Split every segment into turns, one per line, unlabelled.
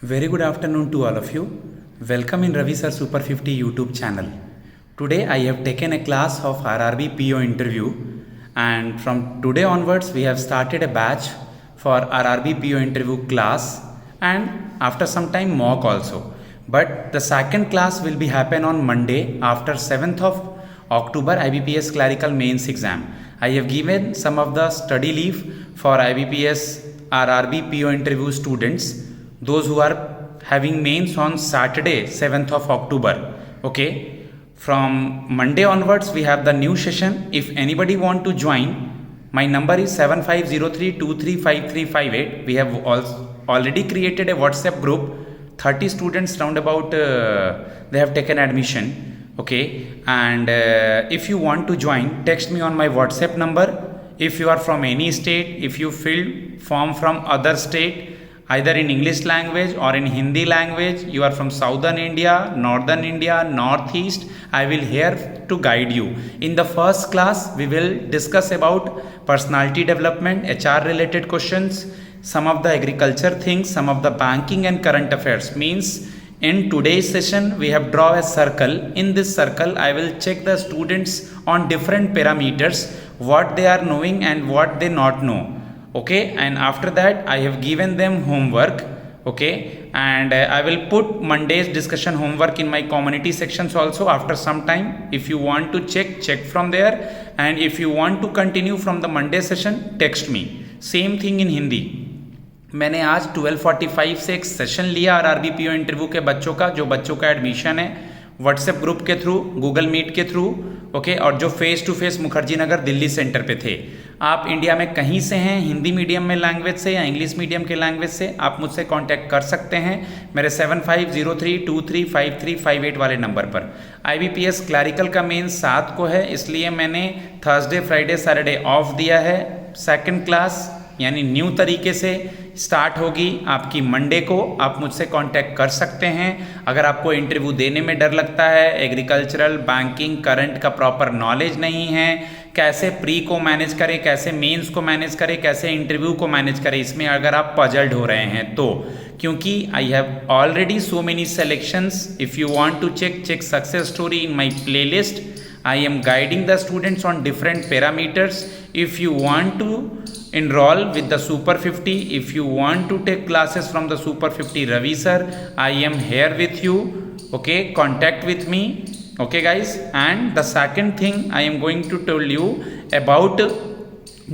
Very good afternoon to all of you. Welcome in Ravi Sir Super 50 YouTube channel. Today I have taken a class of RRB PO interview, and from today onwards we have started a batch for RRB PO interview class, and after some time mock also. But the second class will be happen on Monday after 7th of October IBPS clerical mains exam. I have given some of the study leave for IBPS RRB PO interview students, those who are having mains on Saturday 7th of October. Okay, from Monday onwards we have the new session. If anybody want to join, my number is 7503235358. We have already created a WhatsApp group. 30 students roundabout they have taken admission. Okay, and if you want to join, text me on my WhatsApp number. If you are from any state, if you fill form from other state, either in English language or in Hindi language, you are from Southern India, Northern India, Northeast, I will here to guide you. In the first class, we will discuss about personality development, HR related questions, some of the agriculture things, some of the banking and current affairs. Means in today's session, we have draw a circle. In this circle, I will check the students on different parameters, what they are knowing and what they not know. Okay, and after that I have given them homework. Okay, and I will put Monday's discussion homework in my community sections also after some time. If you want to check from there, and if you want to continue from the Monday session, text me. Same thing in Hindi. मैंने आज 12:45 से एक session लिया RRB PO interview के बच्चों का, जो बच्चों का एडमिशन है व्हाट्सएप ग्रुप के थ्रू, गूगल मीट के थ्रू, ओके, और जो face to face Mukherjee Nagar Delhi centre पे थे। आप इंडिया में कहीं से हैं, हिंदी मीडियम में लैंग्वेज से या इंग्लिश मीडियम के लैंग्वेज से, आप मुझसे कांटेक्ट कर सकते हैं मेरे 7503235358 वाले नंबर पर। IBPS क्लैरिकल का मेन 7 को है, इसलिए मैंने थर्सडे फ्राइडे सैटरडे ऑफ दिया है। सेकंड क्लास यानी न्यू तरीके से स्टार्ट होगी आपकी मंडे को। आप मुझसे कांटेक्ट कर सकते हैं। अगर आपको इंटरव्यू देने में डर लगता है, एग्रीकल्चरल, बैंकिंग, करंट का प्रॉपर नॉलेज नहीं है, कैसे प्री को मैनेज करें, कैसे मेंस को मैनेज करें, कैसे इंटरव्यू को मैनेज करें, इसमें अगर आप पजल्ड हो रहे हैं तो, क्योंकि I have already so many selections. If you want to check success story in my playlist. I am guiding the students on different parameters. If you want to enroll with the Super 50, if you want to take classes from the Super 50 Ravi sir, I am here with you. Okay, contact with me. Okay guys, and the second thing I am going to tell you about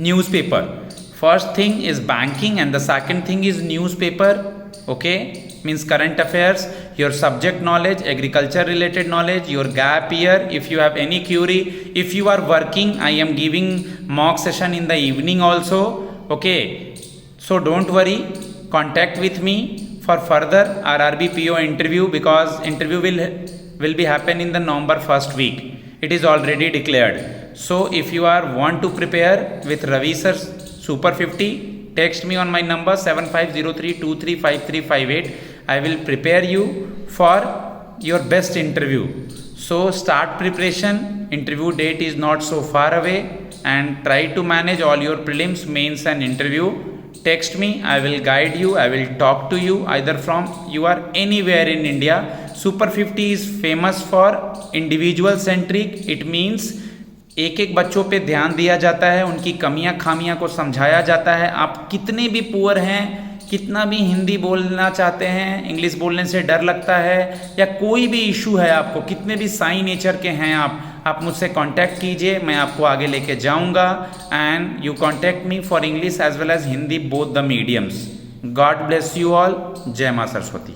newspaper. First thing is banking and the second thing is newspaper. Okay, means current affairs, your subject knowledge, agriculture related knowledge, your gap year. If you have any query, if you are working, I am giving mock session in the evening also. Okay, so don't worry, contact with me for further RRB PO interview, because interview will be happen in the November first week. It is already declared. So if you are want to prepare with Ravi sir Super 50, text me on my number 7503235358. I will prepare you for your best interview. So start preparation. Interview date is not so far away, and try to manage all your prelims, mains and interview. Text me, I will guide you, I will talk to you, either from you are anywhere in India. Super 50 is famous for individual centric. It means एक एक बच्चों पे ध्यान दिया जाता है, उनकी कमियां खामियां को समझाया जाता है। आप कितने भी पुअर हैं, कितना भी हिंदी बोलना चाहते हैं, इंग्लिश बोलने से डर लगता है, या कोई भी इशू है आपको, कितने भी साई नेचर के हैं आप मुझसे कांटेक्ट कीजिए, मैं आपको आगे लेके जाऊंगा। And you contact me for English as well as Hindi, both the mediums. God bless you all. जय मां सरस्वती।